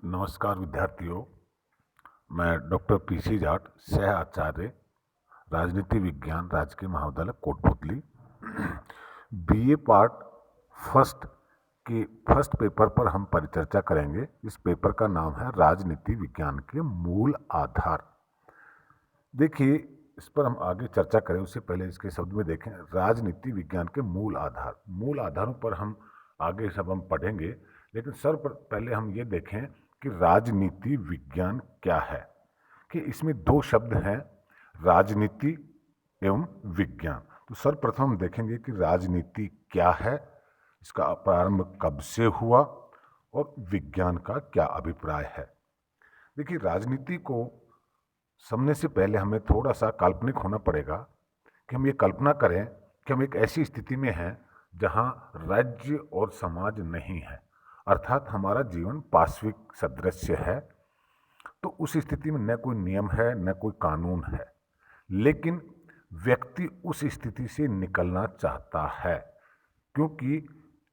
नमस्कार विद्यार्थियों। मैं डॉक्टर पीसी जाट, सह आचार्य राजनीति विज्ञान, राजकीय महाविद्यालय कोटपुतली, बीए पार्ट फर्स्ट के फर्स्ट पेपर पर हम परिचर्चा करेंगे। इस पेपर का नाम है राजनीति विज्ञान के मूल आधार। देखिए, इस पर हम आगे चर्चा करें उससे पहले इसके शब्द में देखें। राजनीति विज्ञान के मूल आधार, मूल आधारों पर हम आगे सब हम पढ़ेंगे, लेकिन पहले हम ये देखें कि राजनीति विज्ञान क्या है। कि इसमें दो शब्द हैं, राजनीति एवं विज्ञान। तो सर्वप्रथम हम देखेंगे कि राजनीति क्या है, इसका प्रारंभ कब से हुआ और विज्ञान का क्या अभिप्राय है। देखिए, राजनीति को समझने से पहले हमें थोड़ा सा काल्पनिक होना पड़ेगा कि हम ये कल्पना करें कि हम एक ऐसी स्थिति में हैं जहां राज्य और समाज नहीं है, अर्थात हमारा जीवन पाशविक सदृश्य है। तो उस स्थिति में न कोई नियम है न कोई कानून है, लेकिन व्यक्ति उस स्थिति से निकलना चाहता है, क्योंकि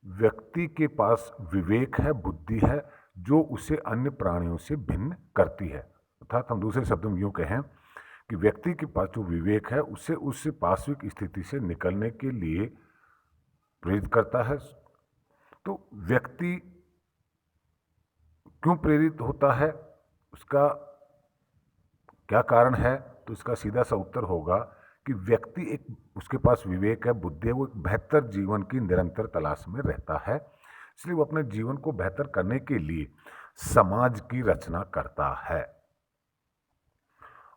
व्यक्ति के पास विवेक है, बुद्धि है, जो उसे अन्य प्राणियों से भिन्न करती है। अर्थात हम दूसरे शब्दों में यूँ कहें कि व्यक्ति के पास जो विवेक है उसे उस पाशविक स्थिति से निकलने के लिए प्रेरित करता है। तो व्यक्ति क्यों प्रेरित होता है, उसका क्या कारण है? तो इसका सीधा सा उत्तर होगा कि व्यक्ति उसके पास विवेक है, बुद्धि है, वो एक बेहतर जीवन की निरंतर तलाश में रहता है। इसलिए वो अपने जीवन को बेहतर करने के लिए समाज की रचना करता है।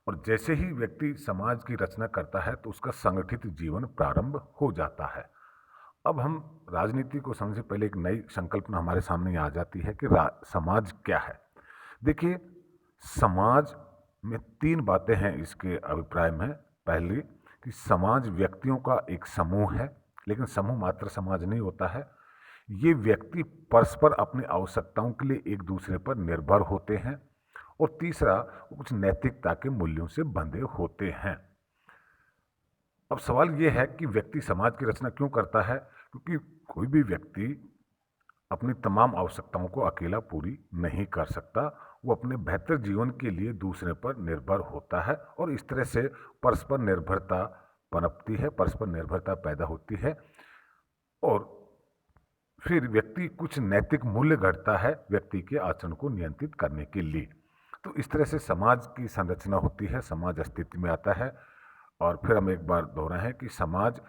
और जैसे ही व्यक्ति समाज की रचना करता है तो उसका संगठित जीवन प्रारंभ हो जाता है। अब हम राजनीति को समझने से पहले एक नई संकल्पना हमारे सामने आ जाती है कि समाज क्या है। देखिए, समाज में तीन बातें हैं इसके अभिप्राय में। पहली कि समाज व्यक्तियों का एक समूह है, लेकिन समूह मात्र समाज नहीं होता है। ये व्यक्ति परस्पर अपनी आवश्यकताओं के लिए एक दूसरे पर निर्भर होते हैं। और तीसरा, वो कुछ नैतिकता के मूल्यों से बंधे होते हैं। अब सवाल यह है कि व्यक्ति समाज की रचना क्यों करता है? क्योंकि कोई भी व्यक्ति अपनी तमाम आवश्यकताओं को अकेला पूरी नहीं कर सकता। वो अपने बेहतर जीवन के लिए दूसरे पर निर्भर होता है और इस तरह से परस्पर निर्भरता पनपती है, परस्पर निर्भरता पैदा होती है और फिर व्यक्ति कुछ नैतिक मूल्य घड़ता है व्यक्ति के आचरण को नियंत्रित करने के लिए। तो इस तरह से समाज की संरचना होती है, समाज अस्तित्व में आता है। और फिर हम एक बार दोहराएं कि समाज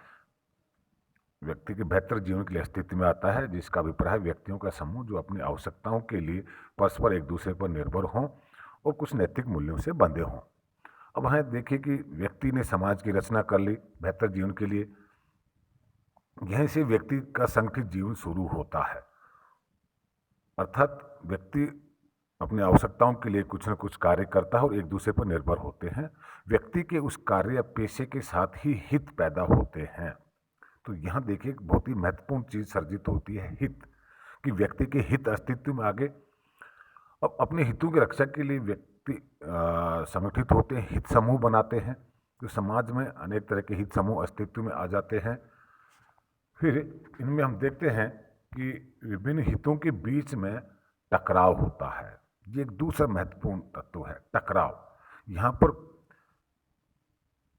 व्यक्ति के बेहतर जीवन के लिए अस्तित्व में आता है, जिसका अभिप्राय व्यक्तियों का समूह जो अपनी आवश्यकताओं के लिए परस्पर एक दूसरे पर निर्भर हों और कुछ नैतिक मूल्यों से बंधे हों। अब हमें देखिए कि व्यक्ति ने समाज की रचना कर ली बेहतर जीवन के लिए। यहीं से व्यक्ति का संगठित जीवन शुरू होता है, अर्थात व्यक्ति अपनी आवश्यकताओं के लिए कुछ न कुछ कार्य करता है और एक दूसरे पर निर्भर होते हैं। व्यक्ति के उस कार्य या पेशे के साथ ही हित पैदा होते हैं। तो यहाँ देखिए, एक बहुत ही महत्वपूर्ण चीज सर्जित होती है, हित। कि व्यक्ति के हित अस्तित्व में आगे। अब अपने हितों की रक्षा के लिए व्यक्ति संगठित होते हैं, हित समूह बनाते हैं। तो समाज में अनेक तरह के हित समूह अस्तित्व में आ जाते हैं। फिर इनमें हम देखते हैं कि विभिन्न हितों के बीच में टकराव होता है। ये एक दूसरा महत्वपूर्ण तत्व है, टकराव। यहाँ पर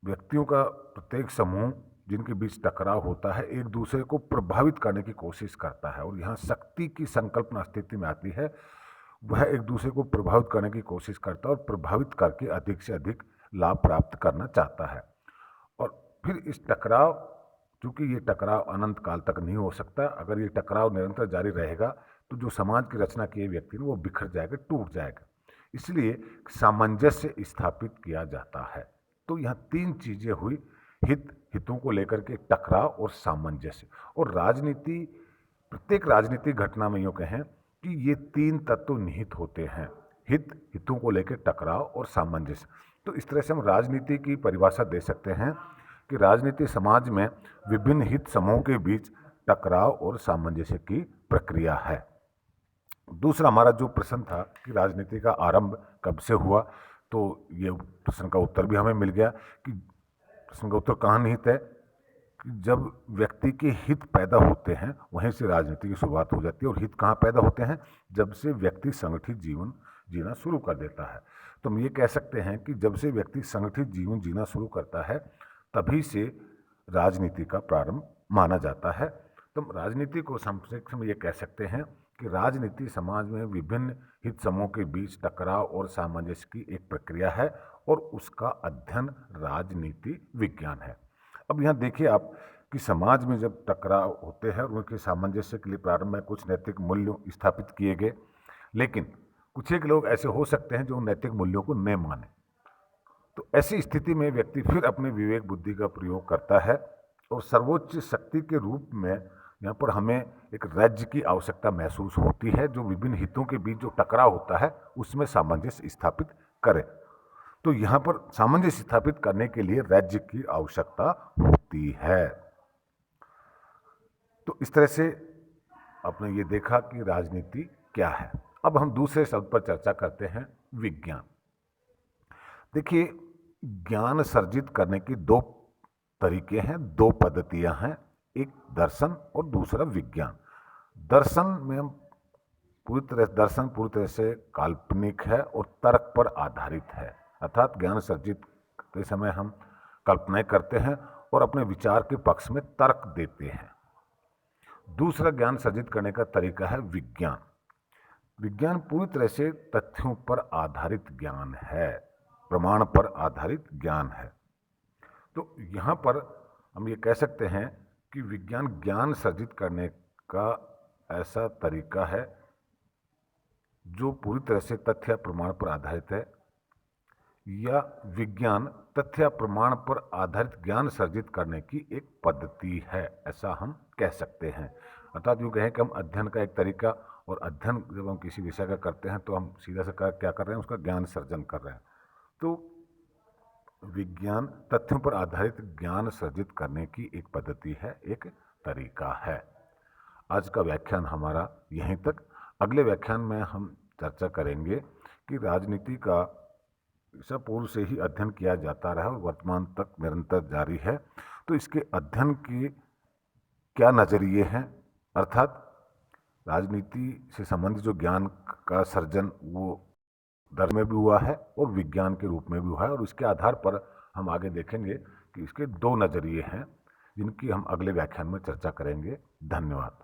व्यक्तियों का प्रत्येक समूह जिनके बीच टकराव होता है एक दूसरे को प्रभावित करने की कोशिश करता है और यहाँ शक्ति की संकल्पना अस्तित्व में आती है। वह एक दूसरे को प्रभावित करने की कोशिश करता है और प्रभावित करके अधिक से अधिक लाभ प्राप्त करना चाहता है। और फिर इस टकराव, चूंकि ये टकराव अनंत काल तक नहीं हो सकता, अगर ये टकराव निरंतर जारी रहेगा तो जो समाज की रचना किए व्यक्ति ने वो बिखर जाएगा, टूट जाएगा। इसलिए सामंजस्य स्थापित किया जाता है। तो यहाँ तीन चीजें हुई, हितों को लेकर के टकराव और सामंजस्य। और राजनीति, प्रत्येक राजनीतिक घटना में यूँ कहें कि ये तीन तत्व निहित होते हैं, हितों को लेकर टकराव और सामंजस्य। तो इस तरह से हम राजनीति की परिभाषा दे सकते हैं कि राजनीति समाज में विभिन्न हित समूहों के बीच टकराव और सामंजस्य की प्रक्रिया है। दूसरा हमारा जो प्रश्न था कि राजनीति का आरंभ कब से हुआ, तो ये प्रश्न का उत्तर भी हमें मिल गया कि प्रश्न का उत्तर कहाँ निहित है जब व्यक्ति के हित पैदा होते हैं वहीं से राजनीति की शुरुआत हो जाती है। और हित कहाँ पैदा होते हैं? जब से व्यक्ति संगठित जीवन जीना शुरू कर देता है। तो हम ये कह सकते हैं कि जब से व्यक्ति संगठित जीवन जीना शुरू करता है तभी से राजनीति का प्रारंभ माना जाता है। तो राजनीति को संक्षेप में ये कह सकते हैं कि राजनीति समाज में विभिन्न हित समूहों के बीच टकराव और सामंजस्य की एक प्रक्रिया है और उसका अध्ययन राजनीति विज्ञान है। अब यहाँ देखिए आप कि समाज में जब टकराव होते हैं उनके सामंजस्य के लिए प्रारंभ में कुछ नैतिक मूल्य स्थापित किए गए, लेकिन कुछ एक लोग ऐसे हो सकते हैं जो नैतिक मूल्यों को न माने। तो ऐसी स्थिति में व्यक्ति फिर अपने विवेक बुद्धि का प्रयोग करता है और सर्वोच्च शक्ति के रूप में यहाँ पर हमें एक राज्य की आवश्यकता महसूस होती है जो विभिन्न हितों के बीच जो टकराव होता है उसमें सामंजस्य स्थापित करे। तो यहाँ पर सामंजस्य स्थापित करने के लिए राज्य की आवश्यकता होती है। तो इस तरह से आपने ये देखा कि राजनीति क्या है। अब हम दूसरे शब्द पर चर्चा करते हैं, विज्ञान। देखिए, ज्ञान सर्जित करने की दो तरीके हैं, दो पद्धतियां हैं, एक दर्शन और दूसरा विज्ञान। दर्शन में दर्शन पूरी तरह से काल्पनिक है और तर्क पर आधारित है, अर्थात ज्ञान सर्जित के समय हम कल्पनाएं करते हैं और अपने विचार के पक्ष में तर्क देते हैं। दूसरा ज्ञान सर्जित करने का तरीका है विज्ञान। विज्ञान पूरी तरह से तथ्यों पर आधारित ज्ञान है, प्रमाण पर आधारित ज्ञान है। तो यहाँ पर हम ये कह सकते हैं कि विज्ञान ज्ञान सर्जित करने का ऐसा तरीका है जो पूरी तरह से तथ्य प्रमाण पर आधारित है, या विज्ञान तथ्य प्रमाण पर आधारित ज्ञान सर्जित करने की एक पद्धति है, ऐसा हम कह सकते हैं। अर्थात यूँ कहें कि हम अध्ययन का एक तरीका, और अध्ययन जब हम किसी विषय का करते हैं तो हम सीधा से क्या कर रहे हैं, उसका ज्ञान सर्जन कर रहे हैं। तो विज्ञान तथ्यों पर आधारित ज्ञान सर्जित करने की एक पद्धति है, एक तरीका है। आज का व्याख्यान हमारा यहीं तक। अगले व्याख्यान में हम चर्चा करेंगे कि राजनीति का ईसा पूर्व से ही अध्ययन किया जाता रहा और वर्तमान तक निरंतर जारी है। तो इसके अध्ययन के क्या नजरिए हैं, अर्थात राजनीति से संबंधित जो ज्ञान का सर्जन वो दर्शन में भी हुआ है और विज्ञान के रूप में भी हुआ है, और उसके आधार पर हम आगे देखेंगे कि इसके दो नजरिए हैं जिनकी हम अगले व्याख्यान में चर्चा करेंगे। धन्यवाद।